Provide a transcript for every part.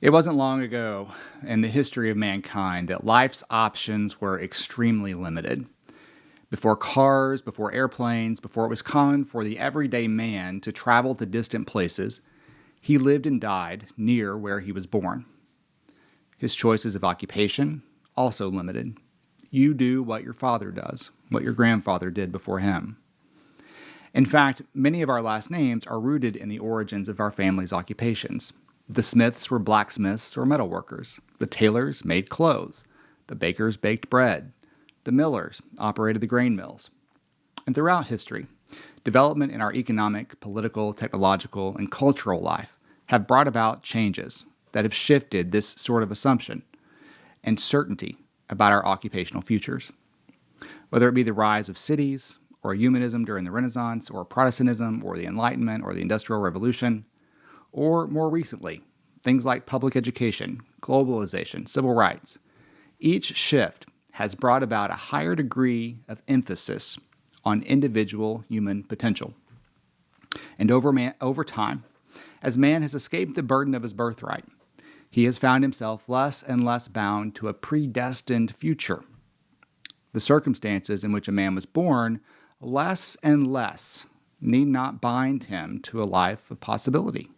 It wasn't long ago in the history of mankind that life's options were extremely limited. Before cars, before airplanes, before it was common for the everyday man to travel to distant places, he lived and died near where he was born. His choices of occupation, also limited. You do what your father does, what your grandfather did before him. In fact, many of our last names are rooted in the origins of our family's occupations. The Smiths were blacksmiths or metalworkers. The Taylors made clothes. The bakers baked bread. The Millers operated the grain mills. And throughout history, development in our economic, political, technological, and cultural life have brought about changes that have shifted this sort of assumption and certainty about our occupational futures. Whether it be the rise of cities, or humanism during the Renaissance, or Protestantism, or the Enlightenment, or the Industrial Revolution, or more recently, things like public education, globalization, civil rights. Each shift has brought about a higher degree of emphasis on individual human potential. And over time, as man has escaped the burden of his birthright, he has found himself less and less bound to a predestined future. The circumstances in which a man was born, less and less, need not bind him to a life of possibility.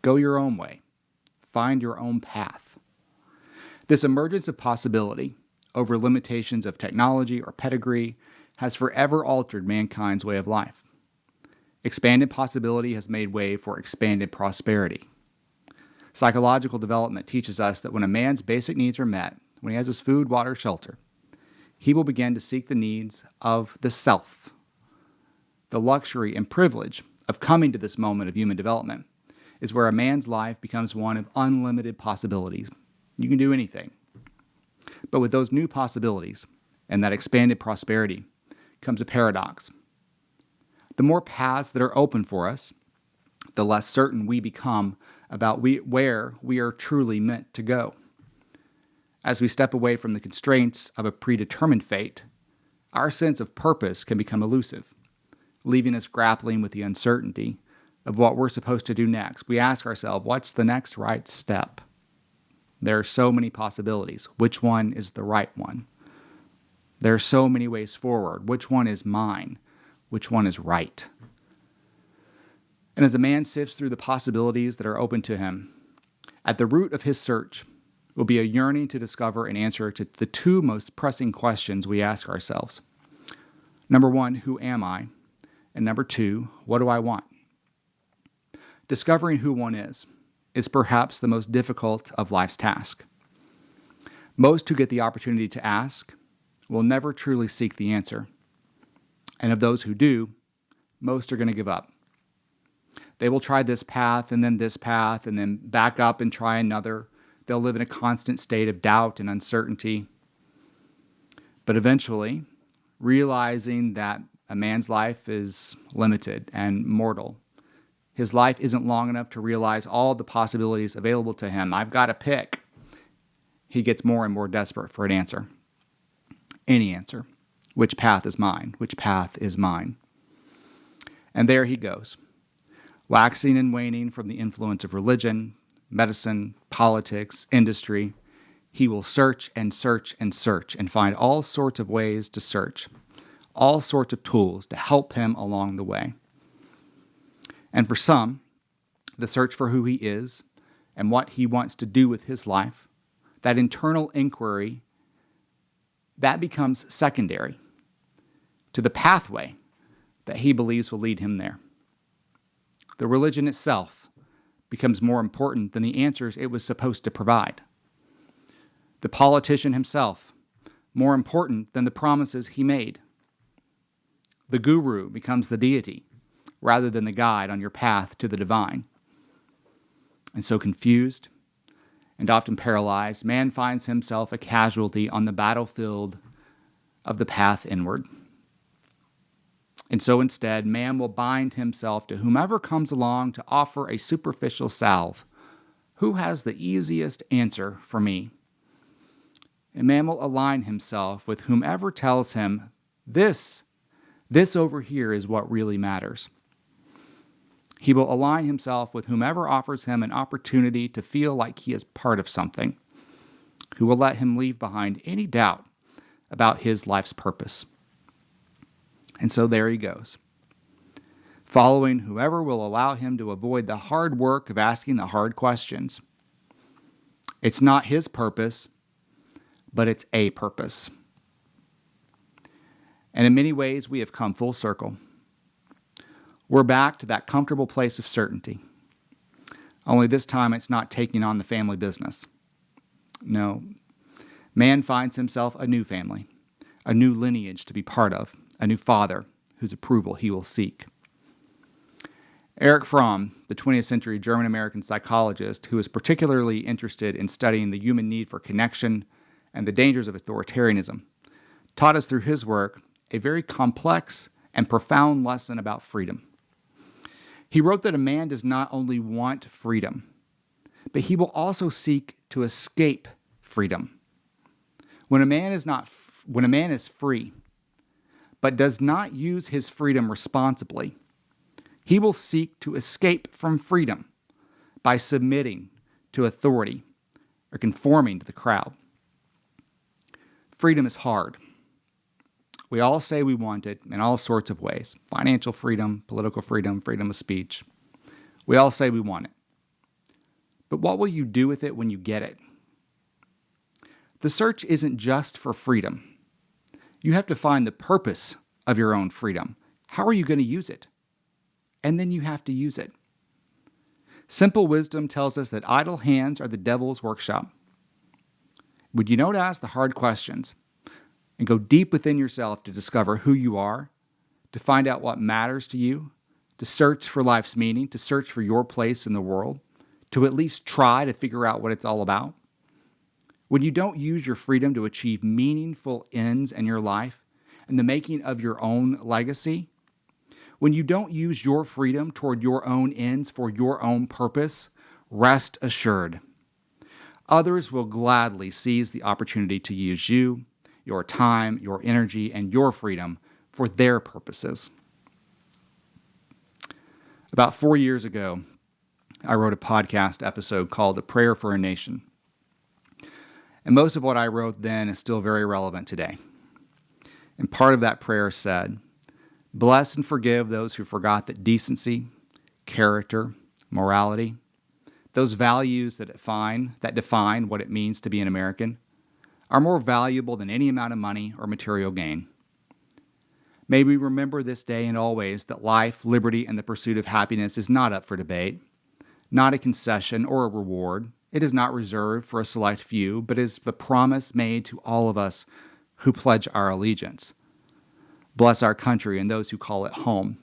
Go your own way. Find your own path. This emergence of possibility over limitations of technology or pedigree has forever altered mankind's way of life. Expanded possibility has made way for expanded prosperity. Psychological development teaches us that when a man's basic needs are met, when he has his food, water, shelter, he will begin to seek the needs of the self. The luxury and privilege of coming to this moment of human development is where a man's life becomes one of unlimited possibilities. You can do anything. But with those new possibilities and that expanded prosperity comes a paradox. The more paths that are open for us, the less certain we become about where we are truly meant to go. As we step away from the constraints of a predetermined fate, our sense of purpose can become elusive, leaving us grappling with the uncertainty of what we're supposed to do next. We ask ourselves, what's the next right step? There are so many possibilities. Which one is the right one? There are so many ways forward. Which one is mine? Which one is right? And as a man sifts through the possibilities that are open to him, at the root of his search will be a yearning to discover an answer to the two most pressing questions we ask ourselves. Number one, who am I? And number two, what do I want? Discovering who one is perhaps the most difficult of life's tasks. Most who get the opportunity to ask will never truly seek the answer. And of those who do, most are going to give up. They will try this path and then back up and try another. They'll live in a constant state of doubt and uncertainty. But eventually, realizing that a man's life is limited and mortal, his life isn't long enough to realize all the possibilities available to him. I've got to pick. He gets more and more desperate for an answer. Any answer. Which path is mine? Which path is mine? And there he goes, waxing and waning from the influence of religion, medicine, politics, industry. He will search and search and search and find all sorts of ways to search, all sorts of tools to help him along the way. And for some, the search for who he is and what he wants to do with his life, that internal inquiry, that becomes secondary to the pathway that he believes will lead him there. The religion itself becomes more important than the answers it was supposed to provide. The politician himself, more important than the promises he made. The guru becomes the deity rather than the guide on your path to the divine. And so confused and often paralyzed, man finds himself a casualty on the battlefield of the path inward. And so instead, man will bind himself to whomever comes along to offer a superficial salve. Who has the easiest answer for me? And man will align himself with whomever tells him, this over here is what really matters. He will align himself with whomever offers him an opportunity to feel like he is part of something, who will let him leave behind any doubt about his life's purpose. And so there he goes, following whoever will allow him to avoid the hard work of asking the hard questions. It's not his purpose, but it's a purpose. And in many ways, we have come full circle. We're back to that comfortable place of certainty. Only this time it's not taking on the family business. No, man finds himself a new family, a new lineage to be part of, a new father whose approval he will seek. Erich Fromm, the 20th century German-American psychologist who was particularly interested in studying the human need for connection and the dangers of authoritarianism, taught us through his work a very complex and profound lesson about freedom. He wrote that a man does not only want freedom, but he will also seek to escape freedom. When a man is free, but does not use his freedom responsibly, he will seek to escape from freedom by submitting to authority or conforming to the crowd. Freedom is hard. We all say we want it in all sorts of ways. Financial freedom, political freedom, freedom of speech. We all say we want it. But what will you do with it when you get it? The search isn't just for freedom. You have to find the purpose of your own freedom. How are you going to use it? And then you have to use it. Simple wisdom tells us that idle hands are the devil's workshop. Would you know to ask the hard questions and go deep within yourself to discover who you are, to find out what matters to you, to search for life's meaning, to search for your place in the world, to at least try to figure out what it's all about? When you don't use your freedom to achieve meaningful ends in your life and the making of your own legacy, when you don't use your freedom toward your own ends for your own purpose, rest assured, others will gladly seize the opportunity to use you, your time, your energy, and your freedom for their purposes. About 4 years ago, I wrote a podcast episode called A Prayer for a Nation. And most of what I wrote then is still very relevant today. And part of that prayer said, "Bless and forgive those who forgot that decency, character, morality, those values that define what it means to be an American, are more valuable than any amount of money or material gain. May we remember this day and always that life, liberty, and the pursuit of happiness is not up for debate, not a concession or a reward. It is not reserved for a select few, but is the promise made to all of us who pledge our allegiance. Bless our country and those who call it home.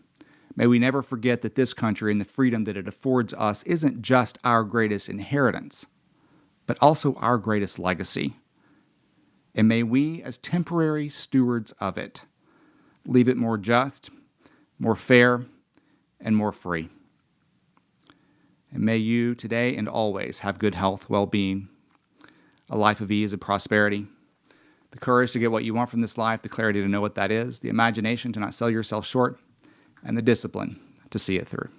May we never forget that this country and the freedom that it affords us isn't just our greatest inheritance, but also our greatest legacy. And may we, as temporary stewards of it, leave it more just, more fair, and more free. And may you today and always have good health, well-being, a life of ease and prosperity, the courage to get what you want from this life, the clarity to know what that is, the imagination to not sell yourself short, and the discipline to see it through.